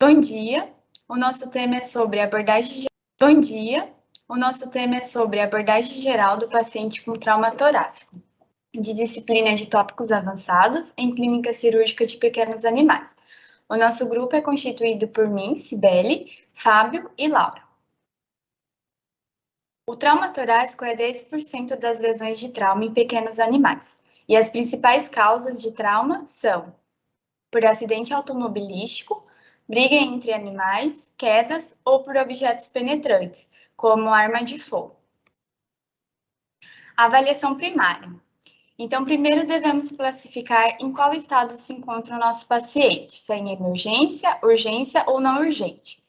Bom dia, o nosso tema é sobre abordagem geral do paciente com trauma torácico, de disciplina de tópicos avançados em clínica cirúrgica de pequenos animais. O nosso grupo é constituído por mim, Cibele, Fábio e Laura. O trauma torácico é 10% das lesões de trauma em pequenos animais, e as principais causas de trauma são por acidente automobilístico, briga entre animais, quedas ou por objetos penetrantes, como arma de fogo. Avaliação primária. Então, primeiro devemos classificar em qual estado se encontra o nosso paciente, se é em emergência, urgência ou não urgente.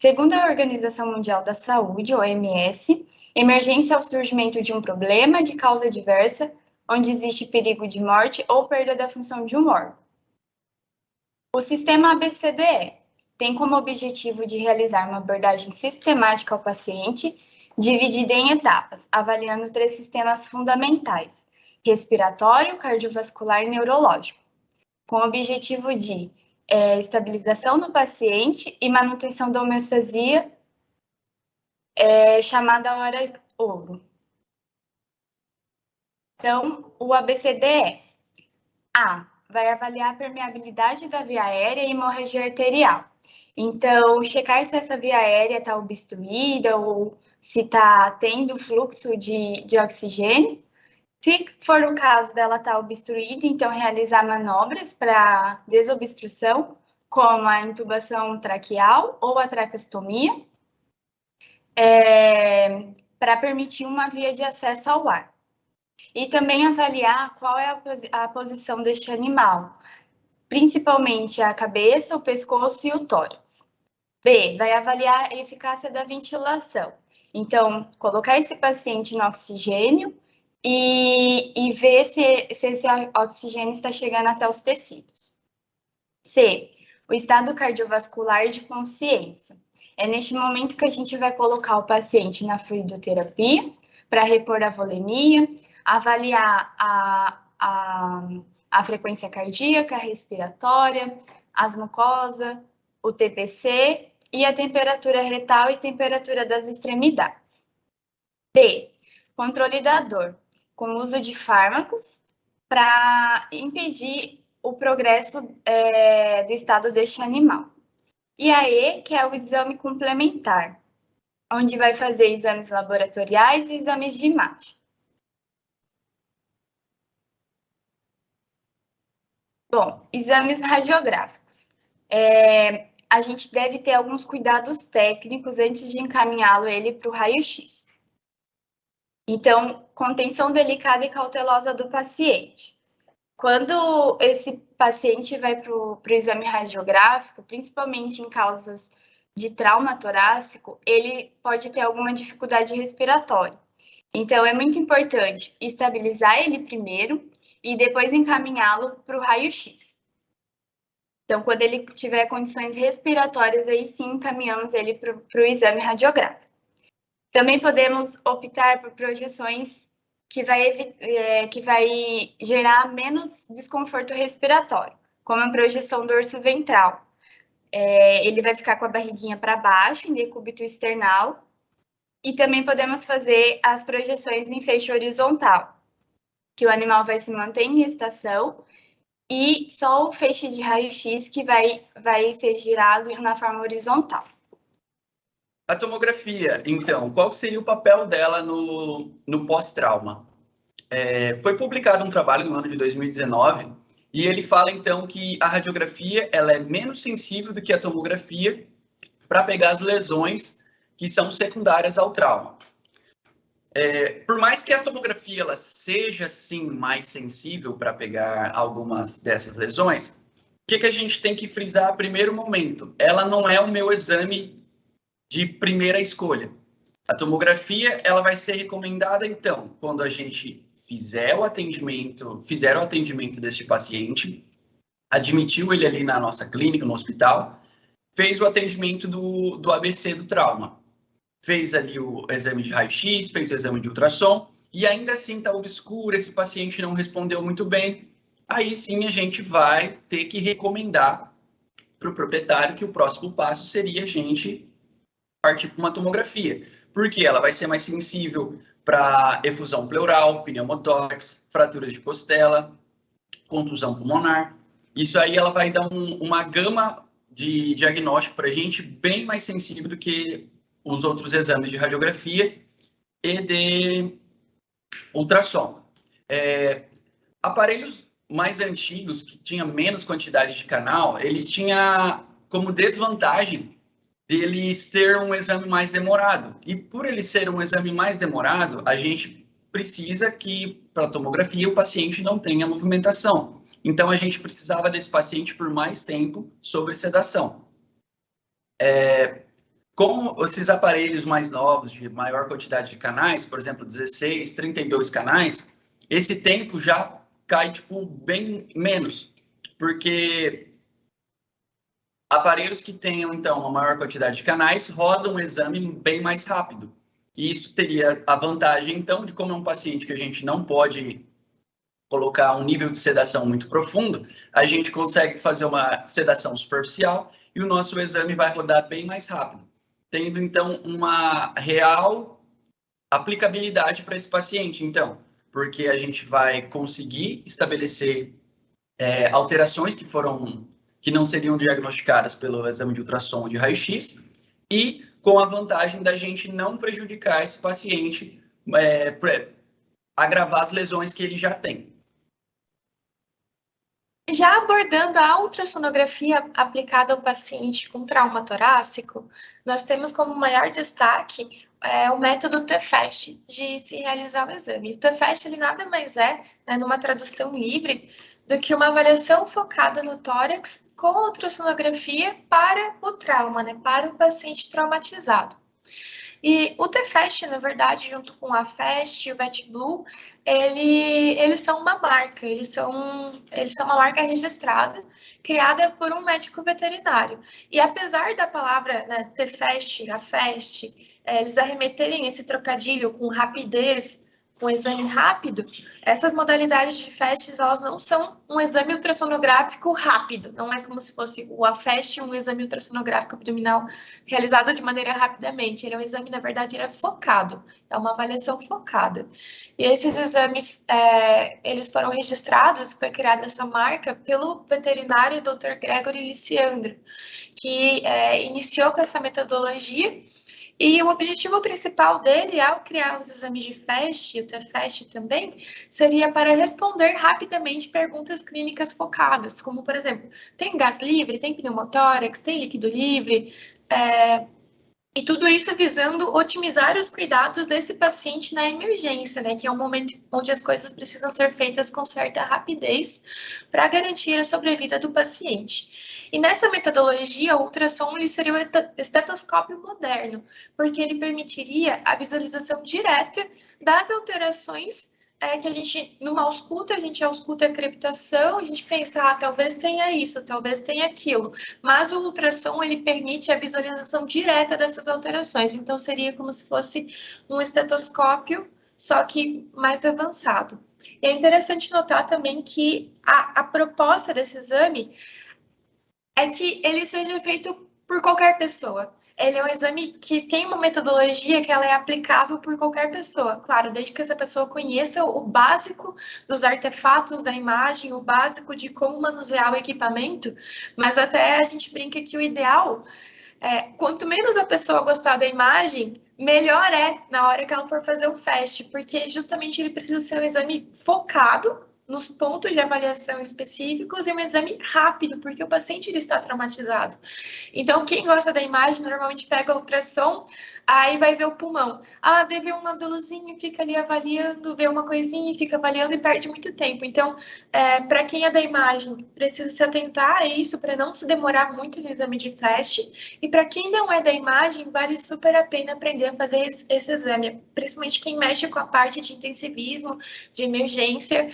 Segundo a Organização Mundial da Saúde, OMS, emergência é o surgimento de um problema de causa diversa, onde existe perigo de morte ou perda da função de um órgão. O sistema ABCDE tem como objetivo de realizar uma abordagem sistemática ao paciente, dividida em etapas, avaliando 3 sistemas fundamentais: respiratório, cardiovascular e neurológico, com o objetivo de estabilização do paciente e manutenção da homeostasia, chamada hora ouro. Então, o ABCDE. A. Vai avaliar a permeabilidade da via aérea e hemorragia arterial. Então, checar se essa via aérea está obstruída ou se está tendo fluxo de oxigênio. Se for o caso dela estar obstruída, então realizar manobras para desobstrução, como a intubação traqueal ou a traqueostomia, para permitir uma via de acesso ao ar. E também avaliar qual é a posição deste animal, principalmente a cabeça, o pescoço e o tórax. B, vai avaliar a eficácia da ventilação. Então, colocar esse paciente no oxigênio e ver se esse oxigênio está chegando até os tecidos. C, o estado cardiovascular de consciência. É neste momento que a gente vai colocar o paciente na fluidoterapia para repor a volemia, avaliar a frequência cardíaca, respiratória, as mucosas, o TPC e a temperatura retal e temperatura das extremidades. D. Controle da dor, com uso de fármacos para impedir o progresso do estado deste animal. E a E, que é o exame complementar, onde vai fazer exames laboratoriais e exames de imagem. Bom, exames radiográficos. A gente deve ter alguns cuidados técnicos antes de encaminhá-lo para o raio-x. Então, contenção delicada e cautelosa do paciente. Quando esse paciente vai para o exame radiográfico, principalmente em causas de trauma torácico, ele pode ter alguma dificuldade respiratória. Então, é muito importante estabilizar ele primeiro e depois encaminhá-lo para o raio-x. Então, quando ele tiver condições respiratórias, aí sim encaminhamos ele para o exame radiográfico. Também podemos optar por projeções que vai gerar menos desconforto respiratório, como a projeção dorso-ventral. Ele vai ficar com a barriguinha para baixo, em decúbito external, e também podemos fazer as projeções em feixe horizontal, que o animal vai se manter em gestação e só o feixe de raio-x que vai ser girado na forma horizontal. A tomografia, então, qual seria o papel dela no pós-trauma? Foi publicado um trabalho no ano de 2019 e ele fala, então, que a radiografia ela é menos sensível do que a tomografia para pegar as lesões que são secundárias ao trauma. Por mais que a tomografia ela seja, sim, mais sensível para pegar algumas dessas lesões, o que a gente tem que frisar a primeiro momento? Ela não é o meu exame de primeira escolha. A tomografia ela vai ser recomendada, então, quando a gente fizer o atendimento deste paciente, admitiu ele ali na nossa clínica, no hospital, fez o atendimento do ABC do trauma. Fez ali o exame de raio-x, fez o exame de ultrassom, e ainda assim está obscuro, esse paciente não respondeu muito bem, aí sim a gente vai ter que recomendar para o proprietário que o próximo passo seria a gente partir para uma tomografia, porque ela vai ser mais sensível para efusão pleural, pneumotórax, fraturas de costela, contusão pulmonar. Isso aí ela vai dar uma gama de diagnóstico para a gente bem mais sensível do que os outros exames de radiografia e de ultrassom. Aparelhos mais antigos, que tinham menos quantidade de canal, eles tinham como desvantagem dele ser um exame mais demorado. E por ele ser um exame mais demorado, a gente precisa que, para a tomografia, o paciente não tenha movimentação. Então, a gente precisava desse paciente por mais tempo sob sedação. Como esses aparelhos mais novos, de maior quantidade de canais, por exemplo, 16, 32 canais, esse tempo já cai, tipo, bem menos, porque aparelhos que tenham, então, uma maior quantidade de canais rodam o exame bem mais rápido. E isso teria a vantagem, então, de como é um paciente que a gente não pode colocar um nível de sedação muito profundo, a gente consegue fazer uma sedação superficial e o nosso exame vai rodar bem mais rápido, tendo, então, uma real aplicabilidade para esse paciente, então, porque a gente vai conseguir estabelecer alterações que não seriam diagnosticadas pelo exame de ultrassom de raio-x e com a vantagem da gente não prejudicar esse paciente, agravar as lesões que ele já tem. Já abordando a ultrassonografia aplicada ao paciente com trauma torácico, nós temos como maior destaque o método TFAST de se realizar o exame. O TFAST ele nada mais é, numa tradução livre, do que uma avaliação focada no tórax com ultrassonografia para o trauma, para o paciente traumatizado. E o TFAST, na verdade, junto com a FAST e o VetBlue, eles são uma marca, eles são uma marca registrada, criada por um médico veterinário. E apesar da palavra TFAST, a FAST, eles arremeterem esse trocadilho com rapidez, com exame rápido, essas modalidades de FAST, elas não são um exame ultrassonográfico rápido, não é como se fosse o AFAST, um exame ultrassonográfico abdominal realizado de maneira rapidamente. Ele é um exame, na verdade, ele é focado, é uma avaliação focada. E esses exames, eles foram registrados, foi criada essa marca pelo veterinário Dr. Gregory Liciandro, que iniciou com essa metodologia. E o objetivo principal dele, ao criar os exames de FAST e o TFAST também, seria para responder rapidamente perguntas clínicas focadas, como, por exemplo, tem gás livre, tem pneumotórax, tem líquido livre, e tudo isso visando otimizar os cuidados desse paciente na emergência, que é um momento onde as coisas precisam ser feitas com certa rapidez para garantir a sobrevida do paciente. E nessa metodologia, o ultrassom ele seria o estetoscópio moderno, porque ele permitiria a visualização direta das alterações que a gente, numa ausculta, a gente ausculta a crepitação, a gente pensa, talvez tenha isso, talvez tenha aquilo, mas o ultrassom, ele permite a visualização direta dessas alterações, então seria como se fosse um estetoscópio, só que mais avançado. E é interessante notar também que a proposta desse exame é que ele seja feito por qualquer pessoa. Ele é um exame que tem uma metodologia que ela é aplicável por qualquer pessoa. Claro, desde que essa pessoa conheça o básico dos artefatos da imagem, o básico de como manusear o equipamento, mas até a gente brinca que o ideal quanto menos a pessoa gostar da imagem, melhor na hora que ela for fazer o FAST, porque justamente ele precisa ser um exame focado nos pontos de avaliação específicos e um exame rápido, porque o paciente ele está traumatizado. Então, quem gosta da imagem normalmente pega o ultrassom, aí vai ver o pulmão. Daí vê um nódulozinho, fica ali avaliando, vê uma coisinha e fica avaliando e perde muito tempo. Então, para quem é da imagem, precisa se atentar a isso para não se demorar muito no exame de FAST. E para quem não é da imagem, vale super a pena aprender a fazer esse exame, principalmente quem mexe com a parte de intensivismo, de emergência.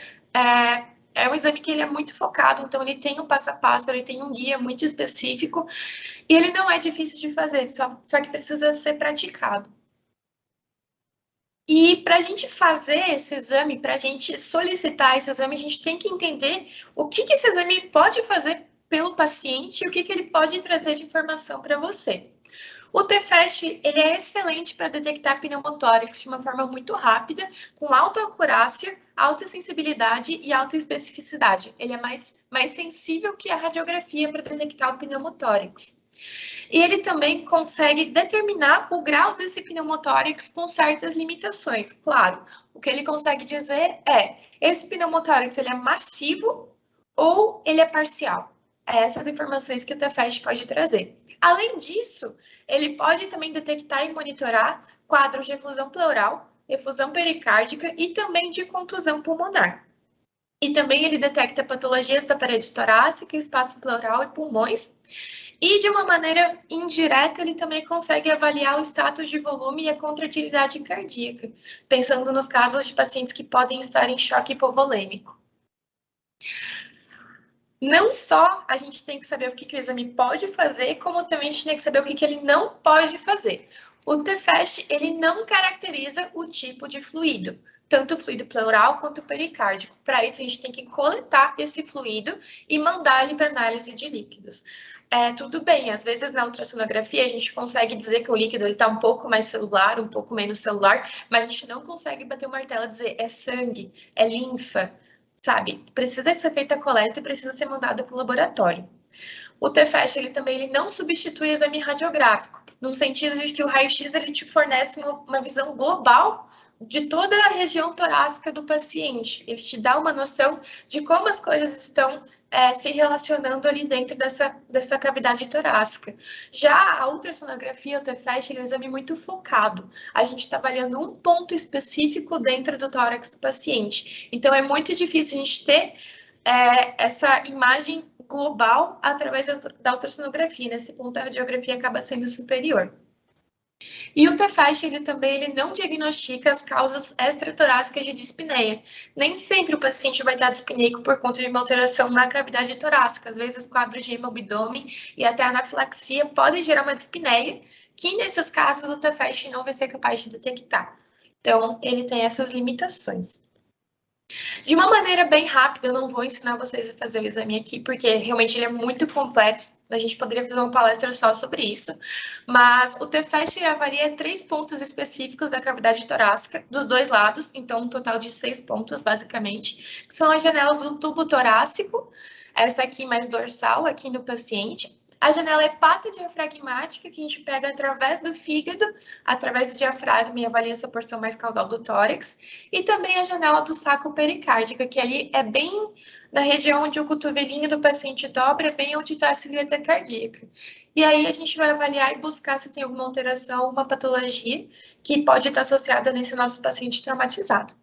É um exame que ele é muito focado, então ele tem um passo a passo, ele tem um guia muito específico e ele não é difícil de fazer, só que precisa ser praticado. E para a gente fazer esse exame, para a gente solicitar esse exame, a gente tem que entender o que esse exame pode fazer pelo paciente e o que ele pode trazer de informação para você. O TFAST, ele é excelente para detectar pneumotórax de uma forma muito rápida, com alta acurácia, alta sensibilidade e alta especificidade. Ele é mais sensível que a radiografia para detectar o pneumotórax. E ele também consegue determinar o grau desse pneumotórax com certas limitações. Claro, o que ele consegue dizer é, esse pneumotórax ele é massivo ou ele é parcial. Essas informações que o TFAST pode trazer. Além disso, ele pode também detectar e monitorar quadros de efusão pleural, efusão pericárdica e também de contusão pulmonar. E também ele detecta patologias da parede torácica, espaço pleural e pulmões. E de uma maneira indireta, ele também consegue avaliar o status de volume e a contratilidade cardíaca, pensando nos casos de pacientes que podem estar em choque hipovolêmico. Não só a gente tem que saber o que o exame pode fazer, como também a gente tem que saber o que ele não pode fazer. O TFAST, ele não caracteriza o tipo de fluido, tanto o fluido pleural quanto o pericárdico. Para isso, a gente tem que coletar esse fluido e mandar ele para análise de líquidos. Tudo bem, às vezes na ultrassonografia a gente consegue dizer que o líquido está um pouco mais celular, um pouco menos celular, mas a gente não consegue bater o martelo e dizer é sangue, é linfa, sabe? Precisa ser feita a coleta e precisa ser mandada para o laboratório. O TFAST, ele também não substitui o exame radiográfico, no sentido de que o raio-x ele te fornece uma visão global de toda a região torácica do paciente. Ele te dá uma noção de como as coisas estão se relacionando ali dentro dessa cavidade torácica. Já a ultrassonografia, o TFAST, ele é um exame muito focado. A gente está avaliando um ponto específico dentro do tórax do paciente. Então, é muito difícil a gente ter essa imagem global através da ultrassonografia. Nesse ponto, a radiografia acaba sendo superior. E o TFAST, ele não diagnostica as causas extratorácicas de dispneia. Nem sempre o paciente vai estar dispneico por conta de uma alteração na cavidade torácica. Às vezes, quadros de hemobdômen e até anafilaxia podem gerar uma dispneia, que nesses casos o TFAST não vai ser capaz de detectar. Então, ele tem essas limitações. De uma maneira bem rápida, eu não vou ensinar vocês a fazer o exame aqui, porque realmente ele é muito complexo. A gente poderia fazer uma palestra só sobre isso. Mas o TFAST avalia 3 pontos específicos da cavidade torácica, dos dois lados, então um total de 6 pontos, basicamente, que são as janelas do tubo torácico, essa aqui mais dorsal, aqui no paciente, a janela hepatodiafragmática, que a gente pega através do fígado, através do diafragma e avalia essa porção mais caudal do tórax. E também a janela do saco pericárdica, que ali é bem na região onde o cotovelinho do paciente dobra, bem onde está a silhueta cardíaca. E aí a gente vai avaliar e buscar se tem alguma alteração, uma patologia que pode estar associada nesse nosso paciente traumatizado.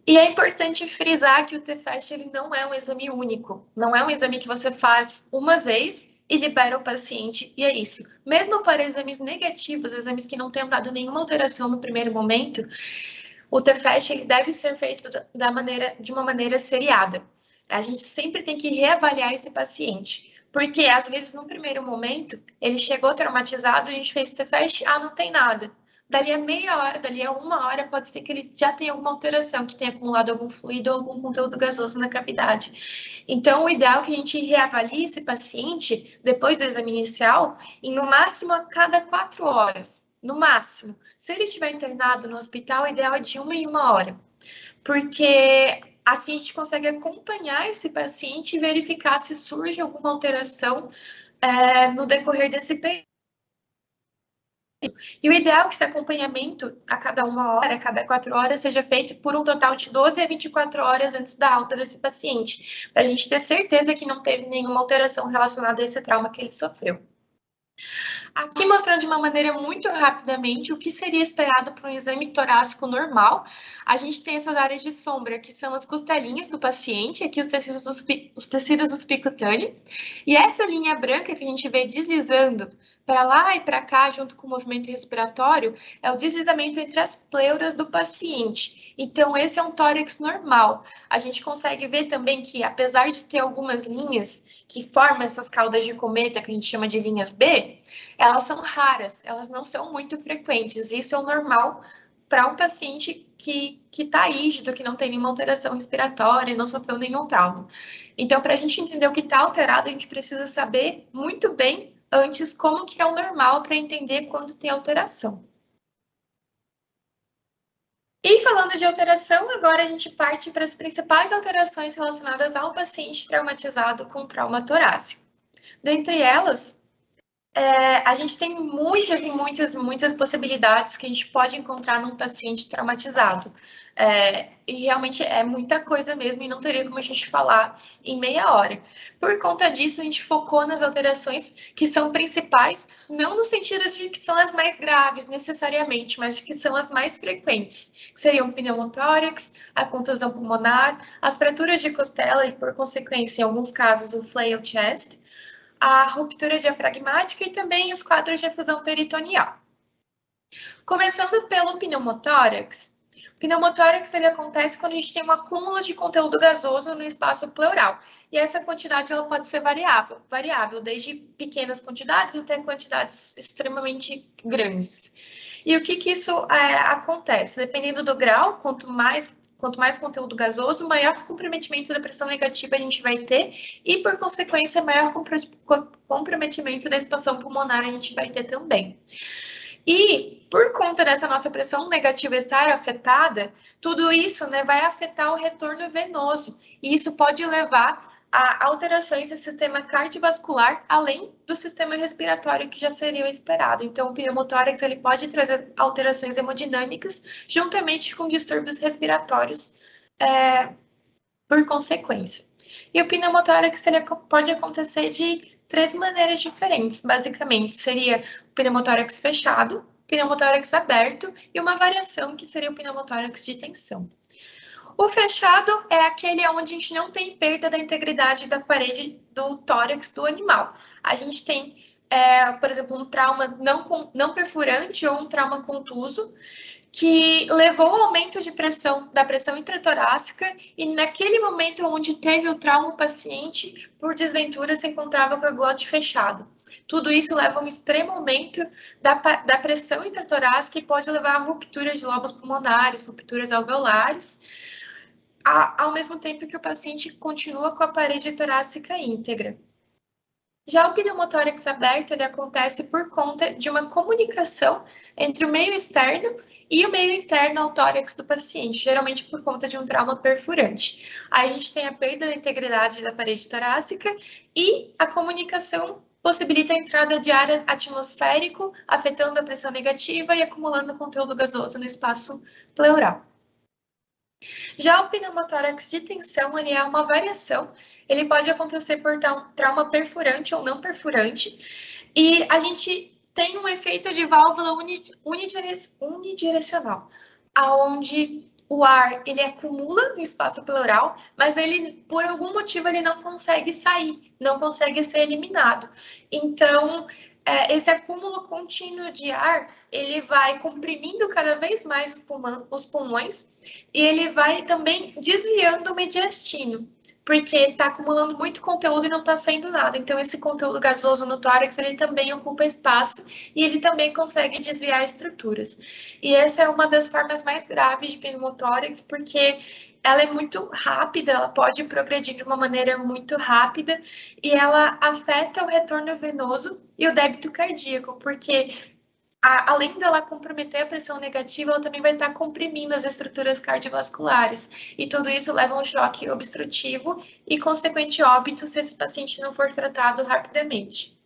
E é importante frisar que o TFAST ele não é um exame único, não é um exame que você faz uma vez e libera o paciente, e é isso. Mesmo para exames negativos, exames que não tenham dado nenhuma alteração no primeiro momento, o TFAST ele deve ser feito de uma maneira seriada. A gente sempre tem que reavaliar esse paciente, porque às vezes no primeiro momento ele chegou traumatizado, a gente fez o TFAST, não tem nada. Dali a meia hora, dali a 1 hora, pode ser que ele já tenha alguma alteração, que tenha acumulado algum fluido ou algum conteúdo gasoso na cavidade. Então, o ideal é que a gente reavalie esse paciente, depois do exame inicial, em no máximo a cada 4 horas. No máximo. Se ele estiver internado no hospital, o ideal é de 1 em 1 hora. Porque assim a gente consegue acompanhar esse paciente e verificar se surge alguma alteração no decorrer desse período. E o ideal é que esse acompanhamento a cada 1 hora, a cada 4 horas, seja feito por um total de 12 a 24 horas antes da alta desse paciente, para a gente ter certeza que não teve nenhuma alteração relacionada a esse trauma que ele sofreu. Aqui mostrando de uma maneira muito rapidamente o que seria esperado para um exame torácico normal. A gente tem essas áreas de sombra, que são as costelinhas do paciente, aqui os tecidos do subcutâneo. E essa linha branca que a gente vê deslizando para lá e para cá, junto com o movimento respiratório, é o deslizamento entre as pleuras do paciente. Então, esse é um tórax normal. A gente consegue ver também que, apesar de ter algumas linhas que formam essas caudas de cometa, que a gente chama de linhas B, elas são raras, elas não são muito frequentes. Isso é o normal para um paciente que está rígido, que não tem nenhuma alteração respiratória, não sofreu nenhum trauma. Então, para a gente entender o que está alterado, a gente precisa saber muito bem antes como que é o normal para entender quando tem alteração. E falando de alteração, agora a gente parte para as principais alterações relacionadas ao paciente traumatizado com trauma torácico. Dentre elas, a gente tem muitas possibilidades que a gente pode encontrar num paciente traumatizado. E realmente é muita coisa mesmo e não teria como a gente falar em meia hora. Por conta disso, a gente focou nas alterações que são principais, não no sentido de que são as mais graves necessariamente, mas que são as mais frequentes, que seriam o pneumotórax, a contusão pulmonar, as fraturas de costela e, por consequência, em alguns casos, o flail chest, a ruptura diafragmática e também os quadros de efusão peritoneal. Começando pelo pneumotórax. O pneumotórax ele acontece quando a gente tem um acúmulo de conteúdo gasoso no espaço pleural. E essa quantidade ela pode ser variável, desde pequenas quantidades até quantidades extremamente grandes. E o que isso acontece? Dependendo do grau, quanto mais conteúdo gasoso, maior comprometimento da pressão negativa a gente vai ter e, por consequência, maior comprometimento da expansão pulmonar a gente vai ter também. E, por conta dessa nossa pressão negativa estar afetada, tudo isso vai afetar o retorno venoso. E isso pode levar a alterações no sistema cardiovascular, além do sistema respiratório que já seria o esperado. Então, o pneumotórax ele pode trazer alterações hemodinâmicas juntamente com distúrbios respiratórios por consequência. E o pneumotórax ele pode acontecer de 3 maneiras diferentes, basicamente. Seria o pneumotórax fechado, pneumotórax aberto e uma variação que seria o pneumotórax de tensão. O fechado é aquele onde a gente não tem perda da integridade da parede do tórax do animal. A gente tem, por exemplo, um trauma não perfurante ou um trauma contuso, que levou ao aumento da pressão intratorácica e naquele momento onde teve o trauma, o paciente, por desventura, se encontrava com a glote fechada. Tudo isso leva a um extremo aumento da pressão intratorácica e pode levar a ruptura de lobos pulmonares, rupturas alveolares, ao mesmo tempo que o paciente continua com a parede torácica íntegra. Já o pneumotórax aberto ele acontece por conta de uma comunicação entre o meio externo e o meio interno ao tórax do paciente, geralmente por conta de um trauma perfurante. Aí a gente tem a perda da integridade da parede torácica e a comunicação possibilita a entrada de ar atmosférico, afetando a pressão negativa e acumulando conteúdo gasoso no espaço pleural. Já o pneumotórax de tensão, ele é uma variação, ele pode acontecer por trauma perfurante ou não perfurante, e a gente tem um efeito de válvula unidirecional, aonde o ar ele acumula no espaço pleural, mas ele, por algum motivo, ele não consegue sair, não consegue ser eliminado. Então, esse acúmulo contínuo de ar, ele vai comprimindo cada vez mais os pulmões e ele vai também desviando o mediastino, porque está acumulando muito conteúdo e não está saindo nada. Então, esse conteúdo gasoso no tórax, ele também ocupa espaço e ele também consegue desviar estruturas. E essa é uma das formas mais graves de pneumotórax, porque ela é muito rápida, ela pode progredir de uma maneira muito rápida e ela afeta o retorno venoso e o débito cardíaco, porque além dela comprometer a pressão negativa, ela também vai estar comprimindo as estruturas cardiovasculares. E tudo isso leva a um choque obstrutivo e, consequente, óbito se esse paciente não for tratado rapidamente.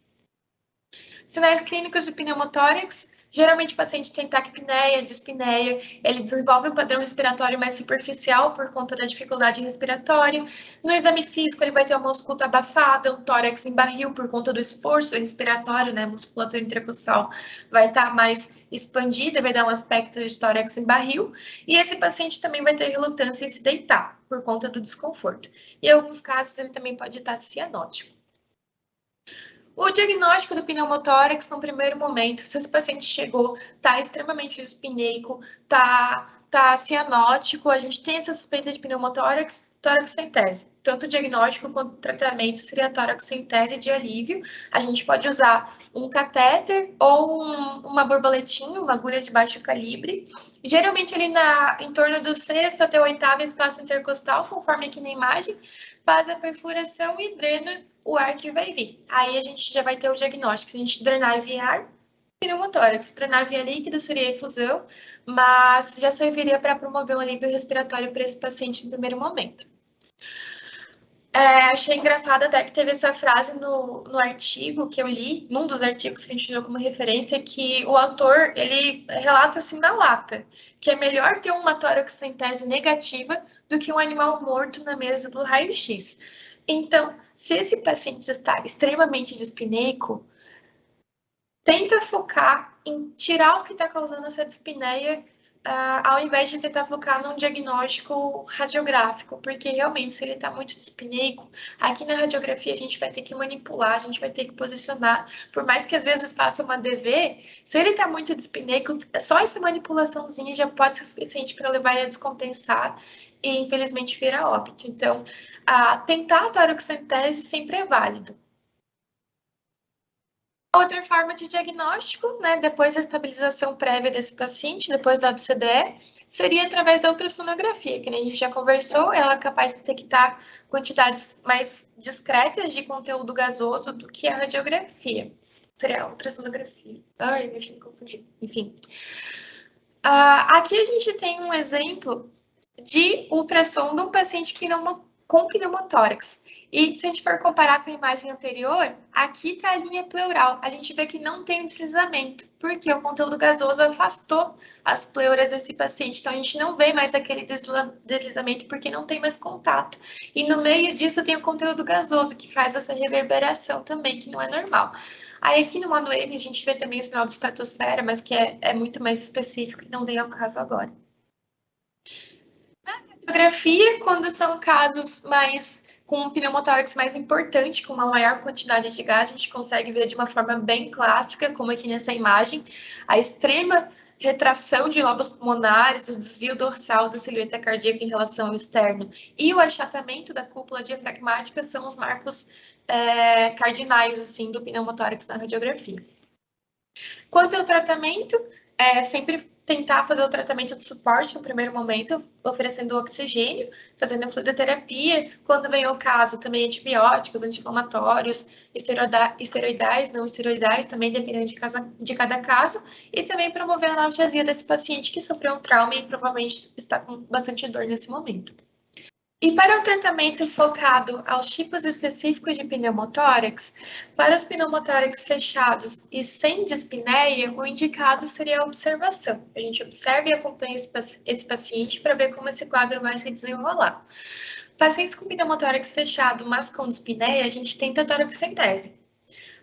Sinais clínicos de pneumotórax. Geralmente o paciente tem taquipneia, dispneia, ele desenvolve um padrão respiratório mais superficial por conta da dificuldade respiratória. No exame físico ele vai ter uma ausculta abafada, um tórax em barril por conta do esforço respiratório, né? A musculatura intercostal vai estar mais expandida, vai dar um aspecto de tórax em barril. E esse paciente também vai ter relutância em se deitar por conta do desconforto. E em alguns casos ele também pode estar cianótico. O diagnóstico do pneumotórax, no primeiro momento, se esse paciente chegou, está extremamente dispneico, está cianótico, a gente tem essa suspeita de pneumotórax, toracocentese. Tanto o diagnóstico quanto o tratamento seria a toracocentese de alívio. A gente pode usar um catéter ou uma borboletinha, uma agulha de baixo calibre. Geralmente ali em torno do 6º até o 8º espaço intercostal, conforme aqui na imagem, faz a perfuração e drena o ar que vai vir. Aí a gente já vai ter o diagnóstico. Se a gente drenar via ar, pneumotórax. Drenar via líquido seria efusão, mas já serviria para promover um alívio respiratório para esse paciente no primeiro momento. Achei engraçado até que teve essa frase no artigo que eu li, num dos artigos que a gente usou como referência, que o autor, ele relata assim na lata, que é melhor ter uma toracocentese negativa do que um animal morto na mesa do raio-x. Então, se esse paciente está extremamente dispneico, tenta focar em tirar o que está causando essa dispneia, ao invés de tentar focar num diagnóstico radiográfico, porque realmente, se ele está muito dispneico, aqui na radiografia a gente vai ter que manipular, a gente vai ter que posicionar, por mais que às vezes faça uma DV, se ele está muito dispneico, só essa manipulaçãozinha já pode ser suficiente para levar ele a descompensar e, infelizmente, vir a óbito. Então, tentar a toracocentese sempre é válido. Outra forma de diagnóstico, né, depois da estabilização prévia desse paciente, depois da OBCDE, seria através da ultrassonografia, que a gente já conversou, ela é capaz de detectar quantidades mais discretas de conteúdo gasoso do que a radiografia. Seria a ultrassonografia. Ai, me confundi. Enfim. Aqui a gente tem um exemplo de ultrassom de um paciente com pneumotórax. E se a gente for comparar com a imagem anterior, aqui está a linha pleural. A gente vê que não tem um deslizamento, porque o conteúdo gasoso afastou as pleuras desse paciente. Então, a gente não vê mais aquele deslizamento, porque não tem mais contato. E no meio disso tem o conteúdo gasoso, que faz essa reverberação também, que não é normal. Aí aqui no MANOEM a gente vê também o sinal de estratosfera, mas que é muito mais específico e não vem ao caso agora. Na radiografia, quando são casos com um pneumotórax mais importante, com uma maior quantidade de gás, a gente consegue ver de uma forma bem clássica, como aqui nessa imagem, a extrema retração de lobos pulmonares, o desvio dorsal da silhueta cardíaca em relação ao externo e o achatamento da cúpula diafragmática são os marcos cardinais assim, do pneumotórax na radiografia. Quanto ao tratamento, sempre tentar fazer o tratamento de suporte no primeiro momento, oferecendo oxigênio, fazendo a fluidoterapia, quando vem o caso também antibióticos, anti-inflamatórios, esteroidais, não esteroidais, também dependendo de cada caso, e também promover a analgesia desse paciente que sofreu um trauma e provavelmente está com bastante dor nesse momento. E para o tratamento focado aos tipos específicos de pneumotórax, para os pneumotórax fechados e sem dispneia, o indicado seria a observação. A gente observa e acompanha esse paciente para ver como esse quadro vai se desenrolar. Pacientes com pneumotórax fechado, mas com dispneia, a gente tenta a toracocentese.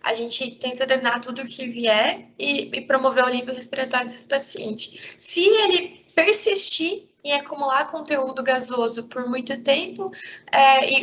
A gente tenta drenar tudo o que vier e promover o alívio respiratório desse paciente. Se ele persistir em acumular conteúdo gasoso por muito tempo,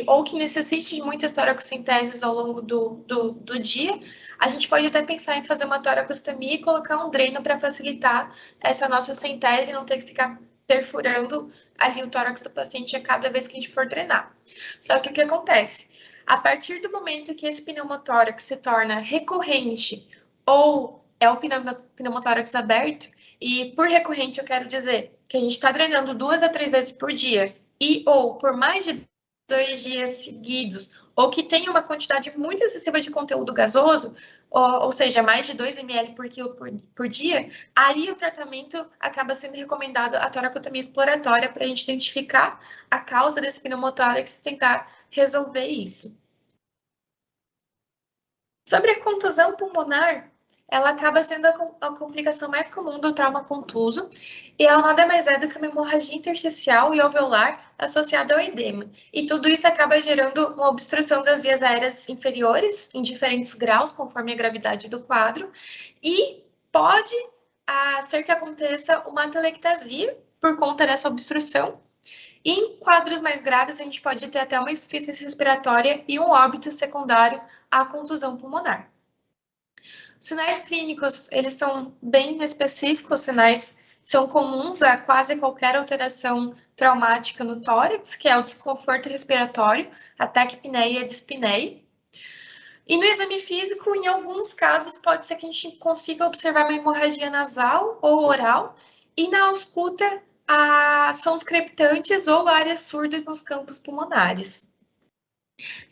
ou que necessite de muitas toracocenteses ao longo do dia, a gente pode até pensar em fazer uma toracostomia e colocar um dreno para facilitar essa nossa centese e não ter que ficar perfurando ali o tórax do paciente a cada vez que a gente for drenar. Só que o que acontece? A partir do momento que esse pneumotórax se torna recorrente ou é um pneumotórax aberto, e por recorrente eu quero dizer que a gente está drenando 2 a 3 vezes por dia e ou por mais de 2 dias seguidos, ou que tem uma quantidade muito excessiva de conteúdo gasoso, ou seja, mais de 2 ml por quilo por dia, aí o tratamento acaba sendo recomendado a toracotomia exploratória para a gente identificar a causa desse pneumotórax e tentar resolver isso. Sobre a contusão pulmonar, ela acaba sendo a complicação mais comum do trauma contuso e ela nada mais é do que uma hemorragia intersticial e alveolar associada ao edema. E tudo isso acaba gerando uma obstrução das vias aéreas inferiores em diferentes graus, conforme a gravidade do quadro, e pode ser que aconteça uma atelectasia por conta dessa obstrução. E em quadros mais graves, a gente pode ter até uma insuficiência respiratória e um óbito secundário à contusão pulmonar. Os sinais clínicos, eles são bem específicos, sinais são comuns a quase qualquer alteração traumática no tórax, que é o desconforto respiratório, a taquipneia e a dispneia. E no exame físico, em alguns casos, pode ser que a gente consiga observar uma hemorragia nasal ou oral, e na ausculta, sons crepitantes ou áreas surdas nos campos pulmonares.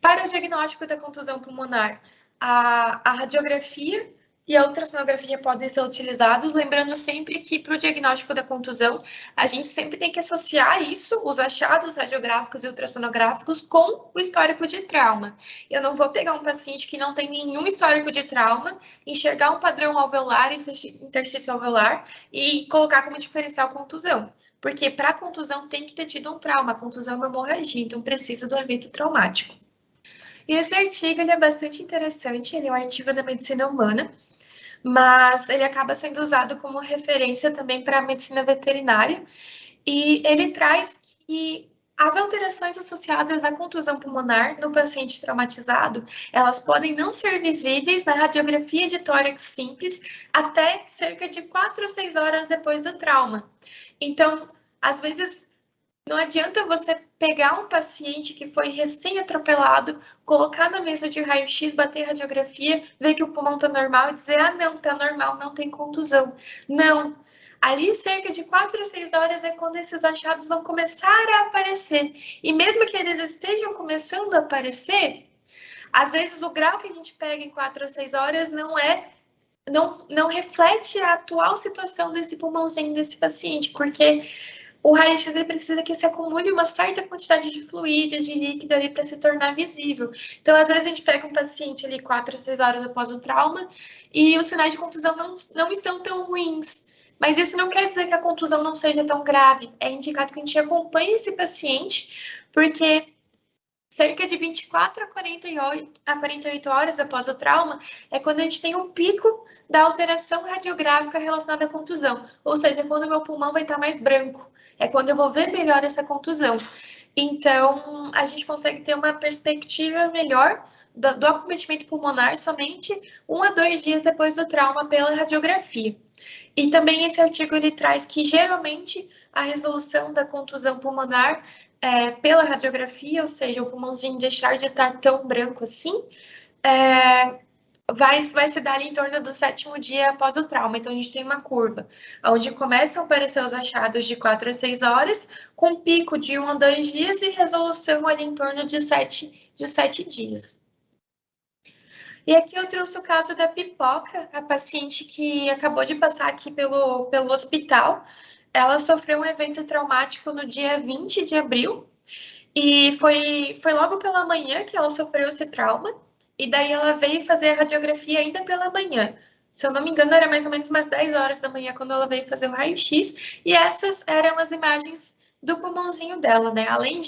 Para o diagnóstico da contusão pulmonar, a radiografia e a ultrassonografia podem ser utilizados, lembrando sempre que para o diagnóstico da contusão, a gente sempre tem que associar isso, os achados radiográficos e ultrassonográficos, com o histórico de trauma. Eu não vou pegar um paciente que não tem nenhum histórico de trauma, enxergar um padrão alveolar, interstício alveolar e colocar como diferencial contusão. Porque para a contusão tem que ter tido um trauma, a contusão é uma hemorragia, então precisa do evento traumático. E esse artigo ele é bastante interessante, ele é um artigo da medicina humana, mas ele acaba sendo usado como referência também para a medicina veterinária, e ele traz que as alterações associadas à contusão pulmonar no paciente traumatizado, elas podem não ser visíveis na radiografia de tórax simples até cerca de 4 ou 6 horas depois do trauma. Então, às vezes, não adianta você pegar um paciente que foi recém-atropelado, colocar na mesa de raio-x, bater radiografia, ver que o pulmão está normal e dizer, ah, não, está normal, não tem contusão. Não. Ali, cerca de 4 ou 6 horas é quando esses achados vão começar a aparecer. E mesmo que eles estejam começando a aparecer, às vezes o grau que a gente pega em 4 ou 6 horas não reflete a atual situação desse pulmãozinho desse paciente, porque o raio-x precisa que se acumule uma certa quantidade de fluido, de líquido ali para se tornar visível. Então, às vezes a gente pega um paciente ali 4 ou 6 horas após o trauma e os sinais de contusão não estão tão ruins. Mas isso não quer dizer que a contusão não seja tão grave. É indicado que a gente acompanhe esse paciente, porque cerca de 24 a 48 horas após o trauma é quando a gente tem um pico da alteração radiográfica relacionada à contusão. Ou seja, é quando o meu pulmão vai estar mais branco. É quando eu vou ver melhor essa contusão. Então, a gente consegue ter uma perspectiva melhor do acometimento pulmonar somente 1 a 2 dias depois do trauma pela radiografia. E também esse artigo ele traz que, geralmente, a resolução da contusão pulmonar pela radiografia, ou seja, o pulmãozinho deixar de estar tão branco assim, vai se dar ali em torno do 7º dia após o trauma. Então, a gente tem uma curva, onde começam a aparecer os achados de 4 a 6 horas, com pico de 1 a 2 dias e resolução ali em torno de 7 dias. E aqui eu trouxe o caso da Pipoca, a paciente que acabou de passar aqui pelo hospital. Ela sofreu um evento traumático no dia 20 de abril, e foi logo pela manhã que ela sofreu esse trauma, e daí ela veio fazer a radiografia ainda pela manhã. Se eu não me engano, era mais ou menos umas 10 horas da manhã quando ela veio fazer o raio-x, e essas eram as imagens do pulmãozinho dela, né? Além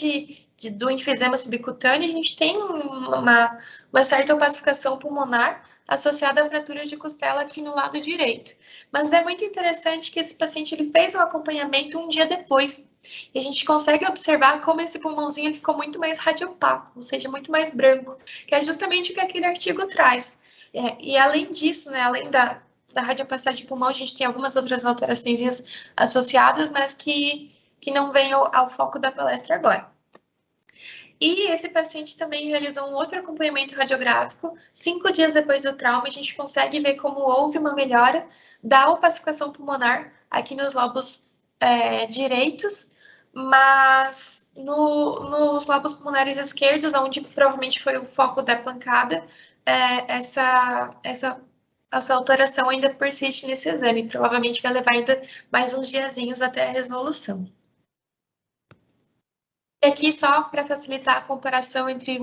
do enfisema subcutâneo, a gente tem uma certa opacificação pulmonar associada à fratura de costela aqui no lado direito. Mas é muito interessante que esse paciente ele fez um acompanhamento um dia depois. E a gente consegue observar como esse pulmãozinho ele ficou muito mais radiopaco, ou seja, muito mais branco, que é justamente o que aquele artigo traz. E além disso, né, além da radiopacidade de pulmão, a gente tem algumas outras alterações associadas, mas que não vem ao foco da palestra agora. E esse paciente também realizou um outro acompanhamento radiográfico. 5 dias depois do trauma, a gente consegue ver como houve uma melhora da opacificação pulmonar aqui nos lobos direitos, mas nos lobos pulmonares esquerdos, onde provavelmente foi o foco da pancada, essa alteração ainda persiste nesse exame. Provavelmente vai levar ainda mais uns diazinhos até a resolução. E aqui, só para facilitar a comparação entre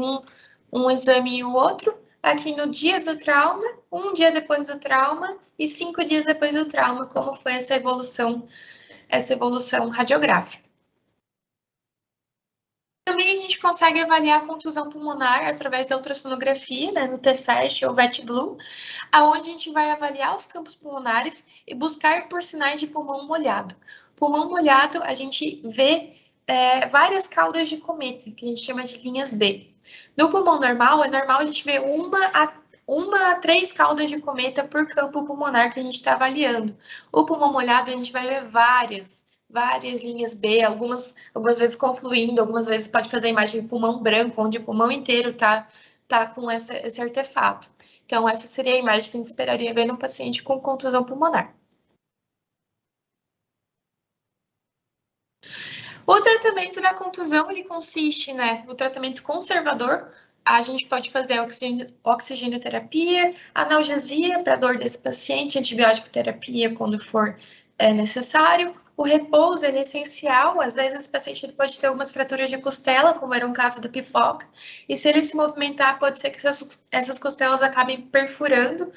um exame e o outro, aqui no dia do trauma, 1 dia depois do trauma e 5 dias depois do trauma, como foi essa evolução radiográfica. Também a gente consegue avaliar a contusão pulmonar através da ultrassonografia, né, no TFAST ou VET-Blue, aonde a gente vai avaliar os campos pulmonares e buscar por sinais de pulmão molhado. Pulmão molhado, a gente vê várias caudas de cometa, que a gente chama de linhas B. No pulmão normal, é normal a gente ver 1 a 3 caudas de cometa por campo pulmonar que a gente está avaliando. O pulmão molhado, a gente vai ver várias linhas B, algumas vezes confluindo, algumas vezes pode fazer a imagem de pulmão branco, onde o pulmão inteiro tá com esse artefato. Então, essa seria a imagem que a gente esperaria ver num paciente com contusão pulmonar. O tratamento da contusão, ele consiste, no tratamento conservador. A gente pode fazer oxigenoterapia, analgesia para dor desse paciente, antibiótico terapia quando for necessário. O repouso ele é essencial, às vezes o paciente pode ter algumas fraturas de costela, como era um caso do Pipoca, e se ele se movimentar, pode ser que essas costelas acabem perfurando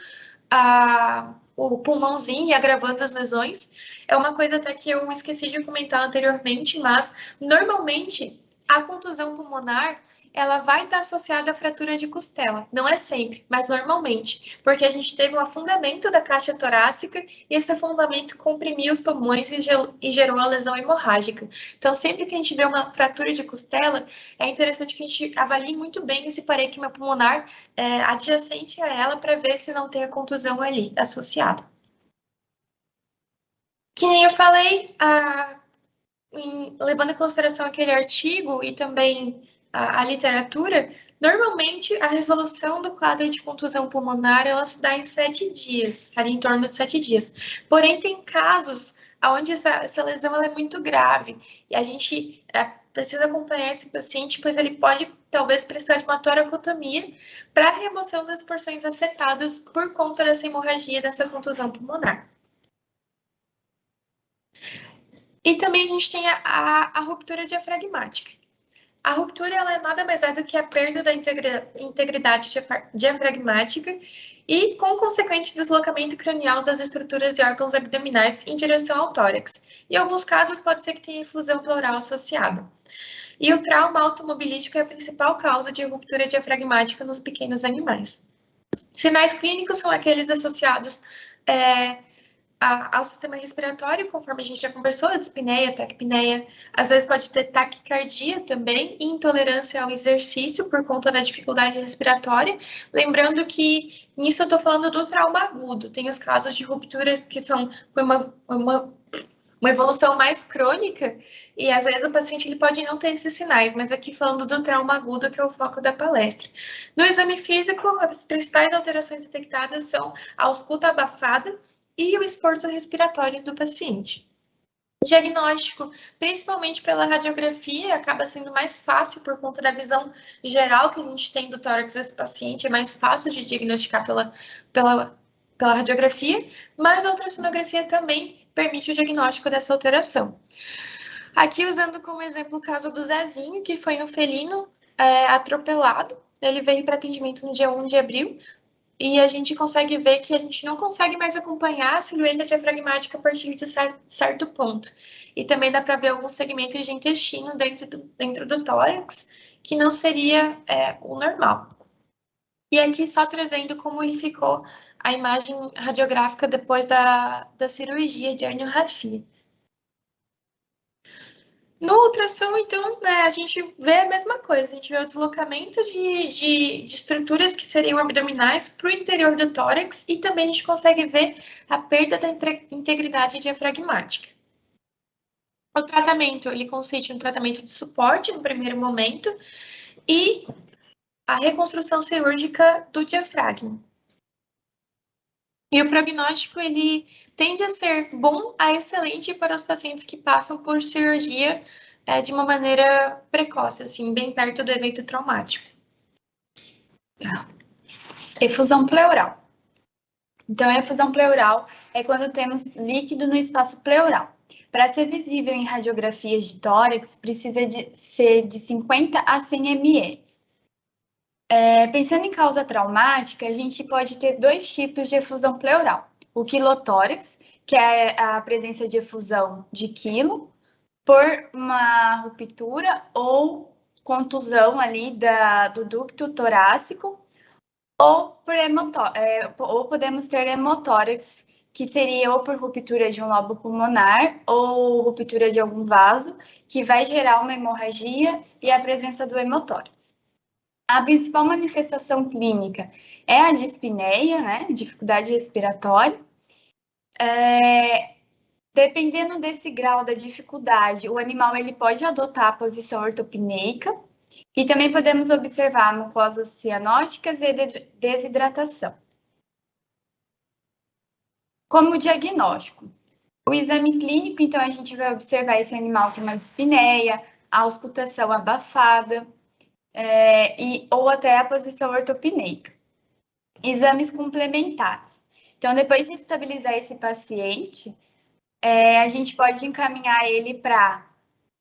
o pulmãozinho e agravando as lesões. É uma coisa até que eu esqueci de comentar anteriormente, mas normalmente a contusão pulmonar ela vai estar associada à fratura de costela. Não é sempre, mas normalmente, porque a gente teve um afundamento da caixa torácica e esse afundamento comprimiu os pulmões e gerou a lesão hemorrágica. Então, sempre que a gente vê uma fratura de costela, é interessante que a gente avalie muito bem esse parênquima pulmonar adjacente a ela para ver se não tem a contusão ali associada. Que nem eu falei, levando em consideração aquele artigo e também a literatura, normalmente a resolução do quadro de contusão pulmonar ela se dá em 7 dias, ali em torno de 7 dias. Porém, tem casos onde essa lesão ela é muito grave e a gente precisa acompanhar esse paciente, pois ele pode talvez precisar de uma toracotomia para a remoção das porções afetadas por conta dessa hemorragia, dessa contusão pulmonar. E também a gente tem a ruptura diafragmática. A ruptura ela é nada mais é do que a perda da integridade diafragmática e com consequente deslocamento cranial das estruturas e órgãos abdominais em direção ao tórax. Em alguns casos, pode ser que tenha efusão pleural associada. E o trauma automobilístico é a principal causa de ruptura diafragmática nos pequenos animais. Sinais clínicos são aqueles associados ao sistema respiratório, conforme a gente já conversou, dispneia, taquipneia, às vezes pode ter taquicardia também, e intolerância ao exercício por conta da dificuldade respiratória. Lembrando que nisso eu estou falando do trauma agudo, tem os casos de rupturas que são uma evolução mais crônica, e às vezes o paciente ele pode não ter esses sinais, mas aqui falando do trauma agudo, que é o foco da palestra. No exame físico, as principais alterações detectadas são a ausculta abafada, e o esforço respiratório do paciente. O diagnóstico, principalmente pela radiografia, acaba sendo mais fácil por conta da visão geral que a gente tem do tórax desse paciente, é mais fácil de diagnosticar pela radiografia, mas a ultrassonografia também permite o diagnóstico dessa alteração. Aqui, usando como exemplo o caso do Zezinho, que foi um felino atropelado, ele veio para atendimento no dia 1 de abril, e a gente consegue ver que a gente não consegue mais acompanhar a silhueta diafragmática a partir de certo ponto. E também dá para ver alguns segmentos de intestino dentro do tórax, que não seria o normal. E aqui só trazendo como ele ficou a imagem radiográfica depois da cirurgia de herniorrafia. No ultrassom, então, a gente vê a mesma coisa, a gente vê o deslocamento de estruturas que seriam abdominais para o interior do tórax e também a gente consegue ver a perda da integridade diafragmática. O tratamento, ele consiste em um tratamento de suporte no primeiro momento e a reconstrução cirúrgica do diafragma. E o prognóstico, ele tende a ser bom a excelente para os pacientes que passam por cirurgia de uma maneira precoce, assim, bem perto do evento traumático. Efusão pleural. Então, a efusão pleural é quando temos líquido no espaço pleural. Para ser visível em radiografias de tórax, precisa ser de 50 a 100 ml. Pensando em causa traumática, a gente pode ter 2 tipos de efusão pleural. O quilotórax, que é a presença de efusão de quilo por uma ruptura ou contusão ali do ducto torácico, ou podemos ter hemotórax, que seria ou por ruptura de um lobo pulmonar ou ruptura de algum vaso, que vai gerar uma hemorragia e a presença do hemotórax. A principal manifestação clínica é a dispneia, né, dificuldade respiratória. Dependendo desse grau da dificuldade, o animal ele pode adotar a posição ortopneica e também podemos observar mucosas cianóticas e desidratação. Como diagnóstico, o exame clínico, então a gente vai observar esse animal com uma dispneia, a auscultação abafada, ou até a posição ortopneica. Exames complementares. Então, depois de estabilizar esse paciente, a gente pode encaminhar ele para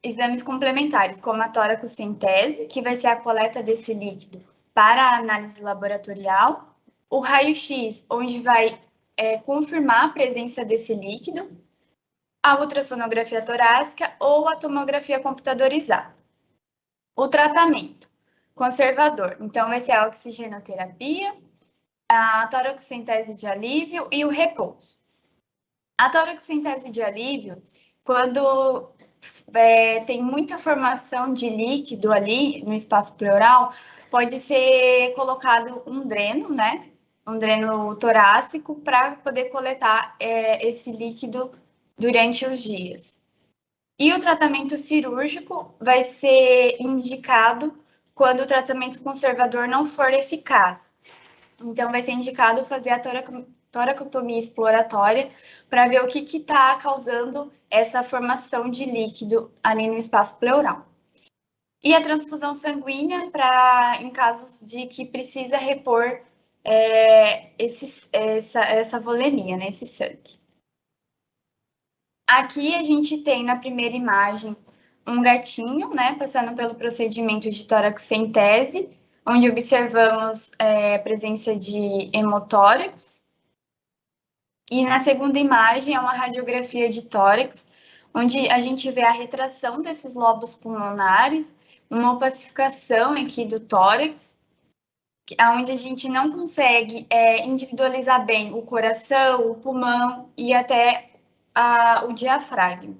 exames complementares, como a toracocentese, que vai ser a coleta desse líquido para a análise laboratorial, o raio-x, onde vai confirmar a presença desse líquido, a ultrassonografia torácica ou a tomografia computadorizada. O tratamento conservador, então vai ser a oxigenoterapia, a toracocentese de alívio e o repouso. A toracocentese de alívio, quando tem muita formação de líquido ali no espaço pleural, pode ser colocado um dreno, né? Um dreno torácico para poder coletar esse líquido durante os dias. E o tratamento cirúrgico vai ser indicado quando o tratamento conservador não for eficaz. Então, vai ser indicado fazer a toracotomia exploratória para ver o que está causando essa formação de líquido ali no espaço pleural. E a transfusão sanguínea em casos de que precisa repor essa volemia, né, esse sangue. Aqui a gente tem na primeira imagem um gatinho, né, passando pelo procedimento de toracocentese, onde observamos a presença de hemotórax. E na segunda imagem é uma radiografia de tórax, onde a gente vê a retração desses lobos pulmonares, uma opacificação aqui do tórax, onde a gente não consegue individualizar bem o coração, o pulmão e até o diafragma.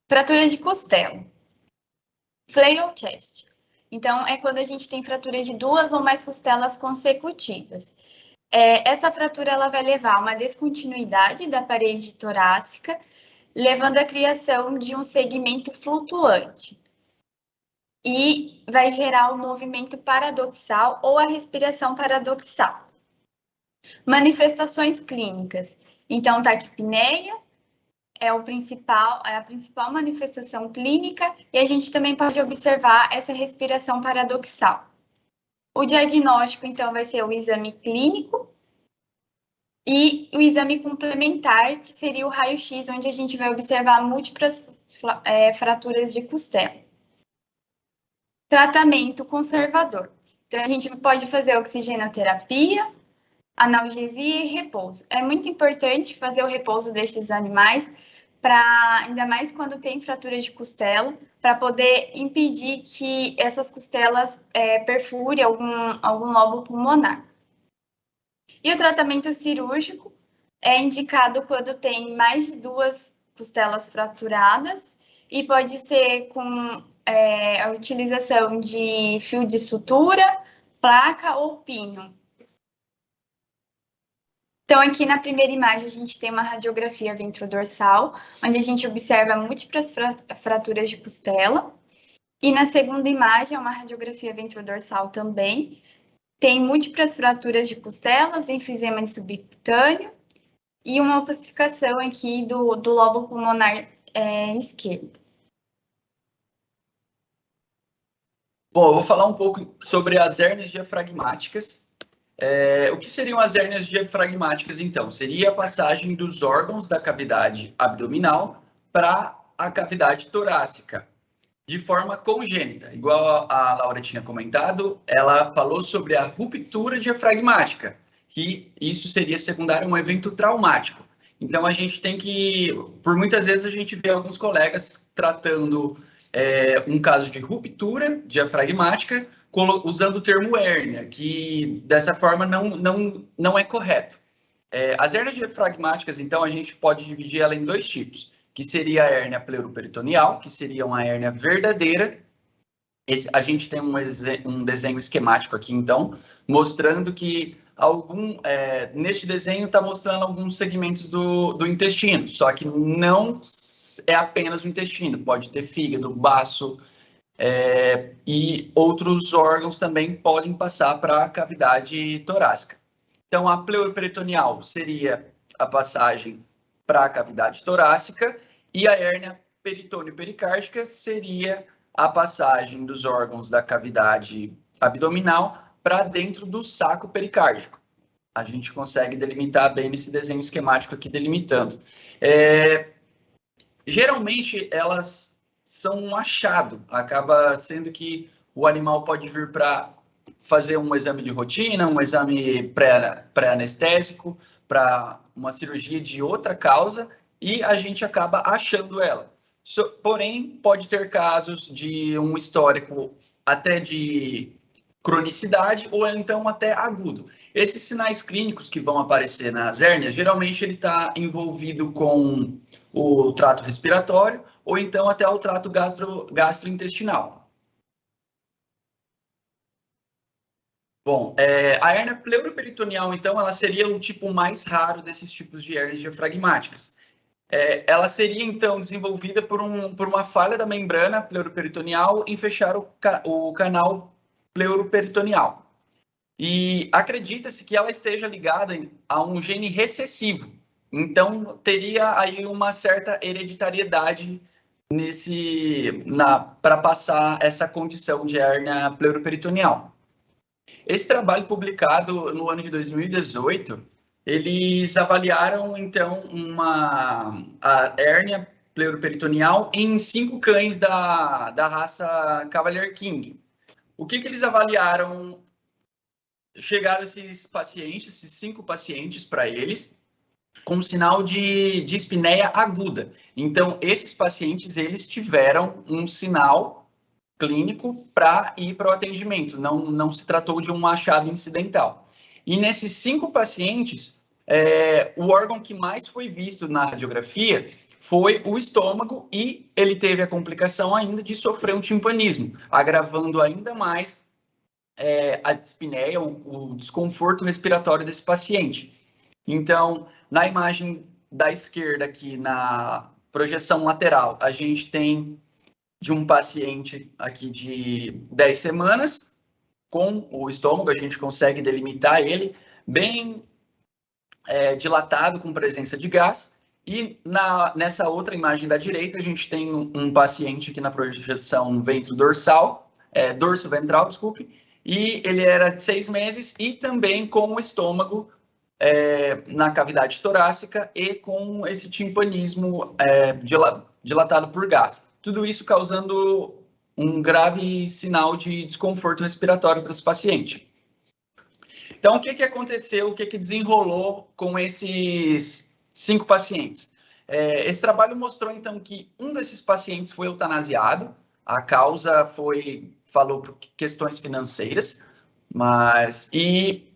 Fratura de costela. Flail chest. Então, é quando a gente tem fratura de 2 ou mais costelas consecutivas. Essa fratura ela vai levar a uma descontinuidade da parede torácica, levando à criação de um segmento flutuante. E vai gerar o movimento paradoxal ou a respiração paradoxal. Manifestações clínicas. Então, taquipneia é a principal manifestação clínica e a gente também pode observar essa respiração paradoxal. O diagnóstico, então, vai ser o exame clínico e o exame complementar, que seria o raio-x, onde a gente vai observar múltiplas fraturas de costela. Tratamento conservador. Então, a gente pode fazer oxigenoterapia, analgesia e repouso. É muito importante fazer o repouso destes animais, ainda mais quando tem fratura de costela, para poder impedir que essas costelas perfurem algum lobo pulmonar. E o tratamento cirúrgico é indicado quando tem mais de 2 costelas fraturadas e pode ser com a utilização de fio de sutura, placa ou pinho. Então, aqui na primeira imagem, a gente tem uma radiografia ventrodorsal, onde a gente observa múltiplas fraturas de costela. E na segunda imagem, é uma radiografia ventrodorsal também. Tem múltiplas fraturas de costelas, enfisema de subcutâneo e uma opacificação aqui do lobo pulmonar esquerdo. Bom, eu vou falar um pouco sobre as hérnias diafragmáticas. O que seriam as hérnias diafragmáticas, então? Seria a passagem dos órgãos da cavidade abdominal para a cavidade torácica, de forma congênita. Igual a Laura tinha comentado, ela falou sobre a ruptura diafragmática, que isso seria secundário a um evento traumático. Então, a gente tem que, por muitas vezes, a gente vê alguns colegas tratando um caso de ruptura diafragmática, usando o termo hérnia, que dessa forma não é correto. As hérnias diafragmáticas, então, a gente pode dividir ela em 2 tipos, que seria a hérnia pleuroperitoneal, que seria uma hérnia verdadeira, A gente tem um desenho esquemático aqui, então, mostrando que neste desenho está mostrando alguns segmentos do intestino, só que não é apenas o intestino, pode ter fígado, baço, e outros órgãos também podem passar para a cavidade torácica. Então, a pleuroperitoneal seria a passagem para a cavidade torácica e a hérnia peritônio-pericárdica seria a passagem dos órgãos da cavidade abdominal para dentro do saco pericárdico. A gente consegue delimitar bem nesse desenho esquemático aqui, delimitando. Geralmente, elas são um achado, acaba sendo que o animal pode vir para fazer um exame de rotina, um exame pré-anestésico, para uma cirurgia de outra causa, e a gente acaba achando ela. Porém, pode ter casos de um histórico até de cronicidade ou então até agudo. Esses sinais clínicos que vão aparecer nas hérnias, geralmente ele está envolvido com o trato respiratório ou então até o trato gastrointestinal. Bom, a hérnia pleuroperitoneal, então, ela seria o tipo mais raro desses tipos de hérnias diafragmáticas. Ela seria, então, desenvolvida por uma falha da membrana pleuroperitoneal em fechar o canal pleuroperitoneal. E acredita-se que ela esteja ligada a um gene recessivo. Então, teria aí uma certa hereditariedade para passar essa condição de hérnia pleuroperitoneal. Esse trabalho publicado no ano de 2018, eles avaliaram, então, a hérnia pleuroperitoneal em 5 cães da raça Cavalier King. O que eles avaliaram? Chegaram esses 5 pacientes para eles, com sinal de dispneia aguda. Então, esses pacientes, eles tiveram um sinal clínico para ir para o atendimento, não se tratou de um achado incidental. E nesses 5 pacientes, o órgão que mais foi visto na radiografia foi o estômago e ele teve a complicação ainda de sofrer um timpanismo, agravando ainda mais a dispneia, o desconforto respiratório desse paciente. Então, na imagem da esquerda aqui, na projeção lateral, a gente tem de um paciente aqui de 10 semanas, com o estômago, a gente consegue delimitar ele bem dilatado, com presença de gás, e nessa outra imagem da direita, a gente tem um paciente aqui na projeção ventro-dorsal, dorso-ventral, desculpe, e ele era de 6 meses e também com o estômago na cavidade torácica e com esse timpanismo dilatado por gás. Tudo isso causando um grave sinal de desconforto respiratório para esse paciente. Então, o que aconteceu, o que desenrolou com esses 5 pacientes? Esse trabalho mostrou, então, que um desses pacientes foi eutanasiado, a causa falou por questões financeiras, e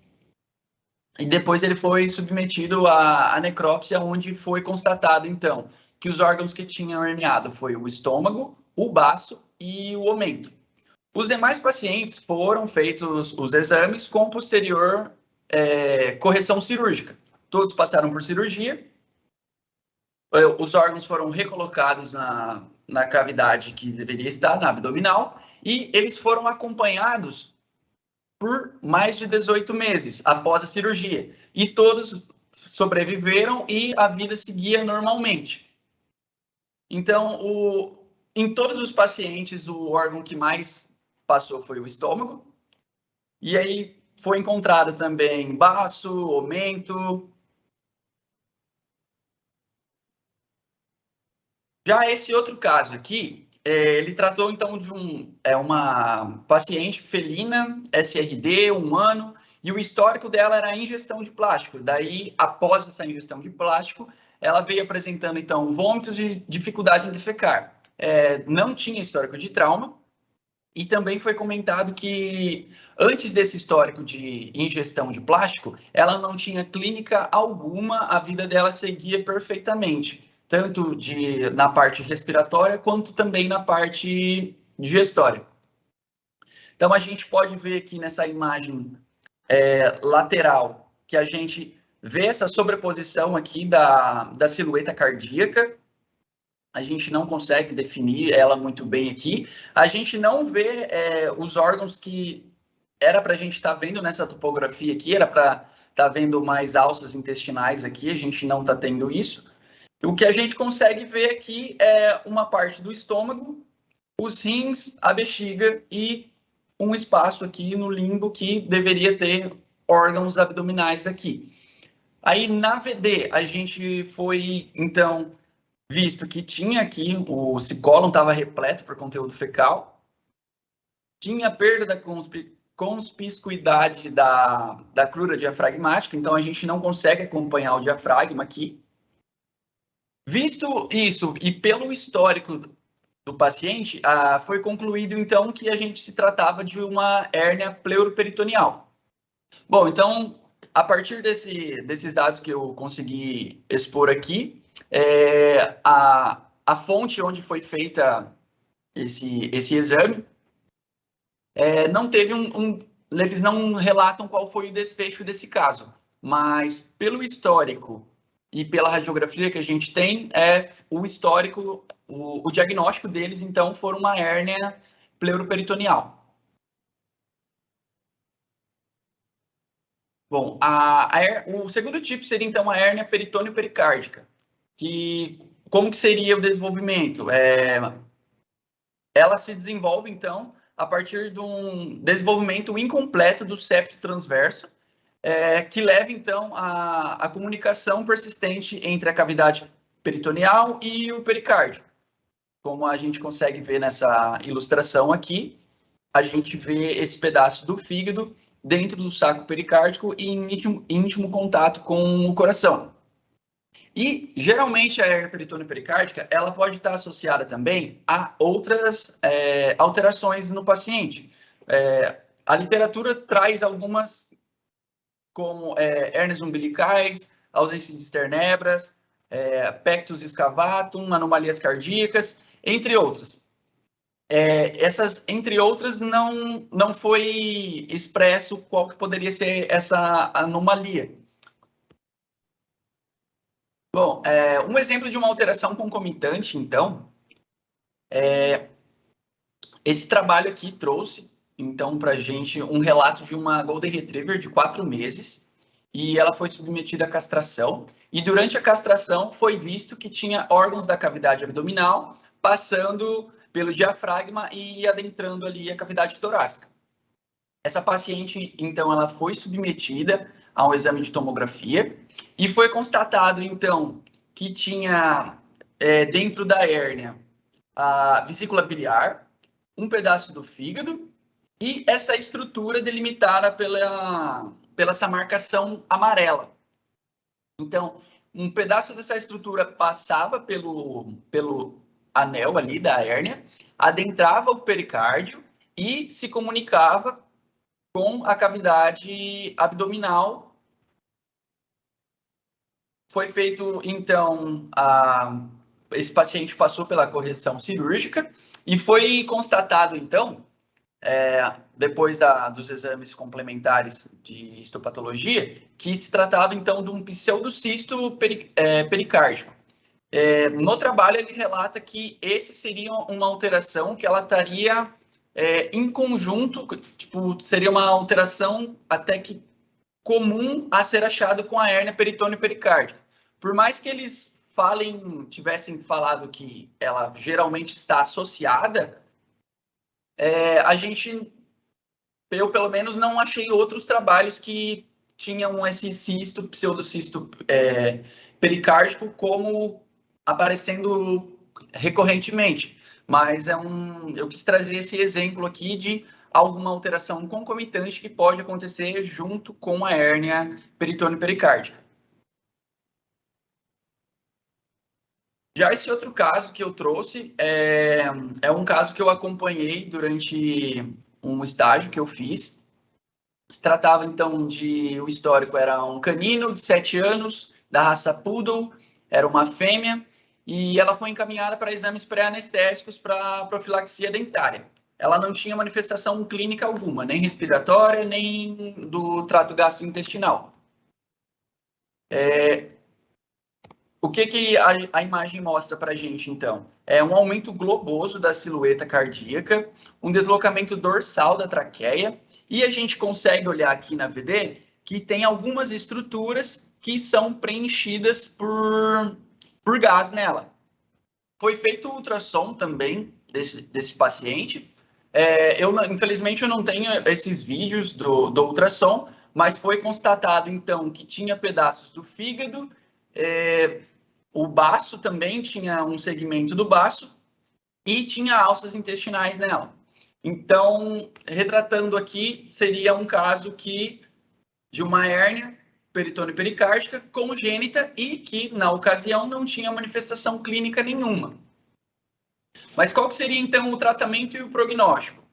depois ele foi submetido à necrópsia, onde foi constatado, então, que os órgãos que tinham herniado foi o estômago, o baço e o omento. Os demais pacientes foram feitos os exames com posterior correção cirúrgica. Todos passaram por cirurgia, os órgãos foram recolocados na cavidade que deveria estar, na abdominal, e eles foram acompanhados por mais de 18 meses após a cirurgia. E todos sobreviveram e a vida seguia normalmente. Então, em todos os pacientes, o órgão que mais passou foi o estômago. E aí foi encontrado também baço, omento. Já esse outro caso aqui, ele tratou então de uma paciente felina, SRD, 1 ano, e o histórico dela era a ingestão de plástico. Daí, após essa ingestão de plástico, ela veio apresentando, então, vômitos e dificuldade em defecar. Não tinha histórico de trauma, e também foi comentado que, antes desse histórico de ingestão de plástico, ela não tinha clínica alguma, a vida dela seguia perfeitamente, tanto na parte respiratória, quanto também na parte digestória. Então, a gente pode ver aqui nessa imagem lateral que a gente vê essa sobreposição aqui da silhueta cardíaca. A gente não consegue definir ela muito bem aqui. A gente não vê os órgãos que era para a gente estar vendo nessa topografia aqui, era para estar vendo mais alças intestinais aqui, a gente não está tendo isso. O que a gente consegue ver aqui é uma parte do estômago, os rins, a bexiga e um espaço aqui no limbo que deveria ter órgãos abdominais aqui. Aí, na VD, a gente foi, então, visto que tinha aqui, o cicólon estava repleto por conteúdo fecal, tinha perda da conspicuidade da crura diafragmática, então a gente não consegue acompanhar o diafragma aqui. Visto isso e pelo histórico do paciente, foi concluído, então, que a gente se tratava de uma hérnia pleuroperitoneal. Bom, então, a partir desses dados que eu consegui expor aqui, a fonte onde foi feita esse exame, não teve eles não relatam qual foi o desfecho desse caso, mas pelo histórico e pela radiografia que a gente tem, o histórico, o diagnóstico deles, então, foi uma hérnia pleuroperitoneal. Bom, o segundo tipo seria, então, a hérnia peritônio-pericárdica, como que seria o desenvolvimento? Ela se desenvolve, então, a partir de um desenvolvimento incompleto do septo transverso, que leva, então, à comunicação persistente entre a cavidade peritoneal e o pericárdio. Como a gente consegue ver nessa ilustração aqui, a gente vê esse pedaço do fígado dentro do saco pericárdico e em íntimo contato com o coração. E, geralmente, a hérnia peritônio-pericárdica, ela pode estar associada também a outras alterações no paciente. A literatura traz algumas, como hérnias umbilicais, ausência de sternebras, pectus excavatum, anomalias cardíacas, entre outras. Essas, entre outras, não foi expresso qual que poderia ser essa anomalia. Bom, um exemplo de uma alteração concomitante, então, esse trabalho aqui trouxe, então, para a gente um relato de uma Golden Retriever de 4 meses, e ela foi submetida à castração, e durante a castração foi visto que tinha órgãos da cavidade abdominal passando pelo diafragma e adentrando ali a cavidade torácica. Essa paciente, então, ela foi submetida a um exame de tomografia e foi constatado, então, que tinha dentro da hérnia a vesícula biliar, um pedaço do fígado e essa estrutura delimitada pela essa marcação amarela. Então, um pedaço dessa estrutura passava pelo anel ali da hérnia, adentrava o pericárdio e se comunicava com a cavidade abdominal. Foi feito, então, esse paciente passou pela correção cirúrgica e foi constatado, então, depois dos exames complementares de histopatologia, que se tratava, então, de um pseudocisto pericárdico. No trabalho, ele relata que esse seria uma alteração que ela estaria em conjunto, tipo, seria uma alteração até que comum a ser achado com a hérnia peritônio-pericárdica. Por mais que eles tivessem falado que ela geralmente está associada, eu pelo menos não achei outros trabalhos que tinham esse pseudocisto pericárdico como aparecendo recorrentemente. Mas eu quis trazer esse exemplo aqui de alguma alteração concomitante que pode acontecer junto com a hérnia peritônio-pericárdica. Já esse outro caso que eu trouxe é um caso que eu acompanhei durante um estágio que eu fiz. Se tratava, então, o histórico era um canino de 7 anos, da raça Poodle, era uma fêmea, e ela foi encaminhada para exames pré-anestésicos para profilaxia dentária. ela não tinha manifestação clínica alguma, nem respiratória, nem do trato gastrointestinal. O que a imagem mostra para a gente, então? É um aumento globoso da silhueta cardíaca, um deslocamento dorsal da traqueia, e a gente consegue olhar aqui na VD que tem algumas estruturas que são preenchidas por gás nela. Foi feito ultrassom também desse paciente. Infelizmente, eu não tenho esses vídeos do ultrassom, mas foi constatado, então, que tinha pedaços do fígado, o baço também tinha um segmento do baço e tinha alças intestinais nela. Então, retratando aqui, seria um caso de uma hérnia peritônio pericárdica congênita e que, na ocasião, não tinha manifestação clínica nenhuma. Mas qual que seria, então, o tratamento e o prognóstico?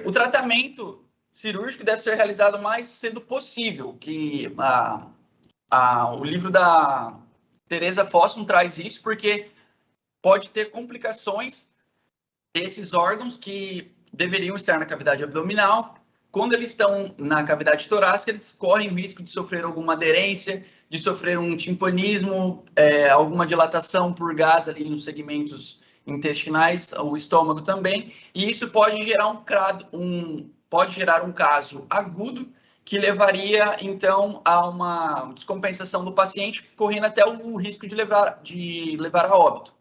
O tratamento cirúrgico deve ser realizado o mais cedo possível, que o livro da Teresa Fossum traz isso, porque pode ter complicações desses órgãos que deveriam estar na cavidade abdominal. Quando eles estão na cavidade torácica, eles correm o risco de sofrer alguma aderência, de sofrer um timpanismo, alguma dilatação por gás ali nos segmentos intestinais, o estômago também, e isso pode gerar um caso agudo que levaria, então, a uma descompensação do paciente, correndo até o risco de levar a óbito.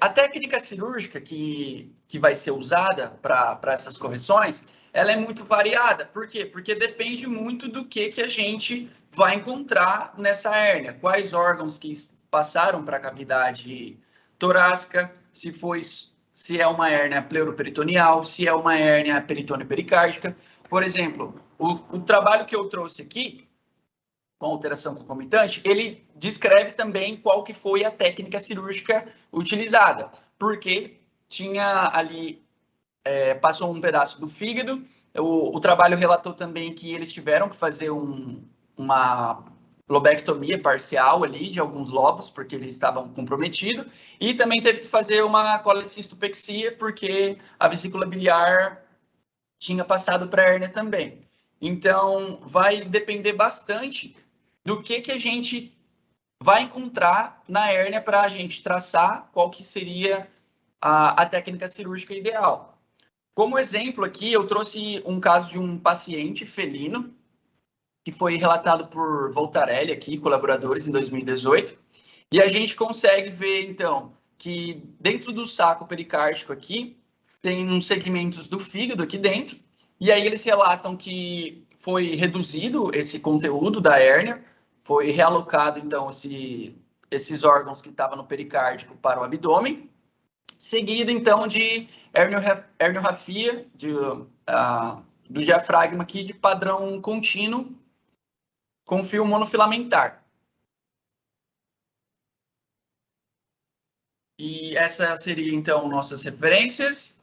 A técnica cirúrgica que vai ser usada para essas correções, ela é muito variada. Por quê? Porque depende muito do que a gente vai encontrar nessa hérnia. Quais órgãos que passaram para a cavidade torácica, se é uma hérnia pleuroperitoneal, se é uma hérnia peritônio-pericárdica. Por exemplo, o trabalho que eu trouxe aqui, com alteração concomitante, ele descreve também qual que foi a técnica cirúrgica utilizada, porque tinha ali, passou um pedaço do fígado, o trabalho relatou também que eles tiveram que fazer uma lobectomia parcial ali de alguns lobos, porque eles estavam comprometidos, e também teve que fazer uma colecistopexia, porque a vesícula biliar tinha passado para a hérnia também. Então, vai depender bastante do que a gente vai encontrar na hérnia para a gente traçar qual que seria a técnica cirúrgica ideal. Como exemplo aqui, eu trouxe um caso de um paciente felino, que foi relatado por Voltarelli aqui, colaboradores, em 2018, e a gente consegue ver, então, que dentro do saco pericárdico aqui, tem uns segmentos do fígado aqui dentro, e aí eles relatam que foi reduzido esse conteúdo da hérnia, foi realocado, então, esses órgãos que estavam no pericárdico para o abdômen, seguido, então, de herniorrafia do diafragma aqui de padrão contínuo com fio monofilamentar. E essa seria, então, nossas referências.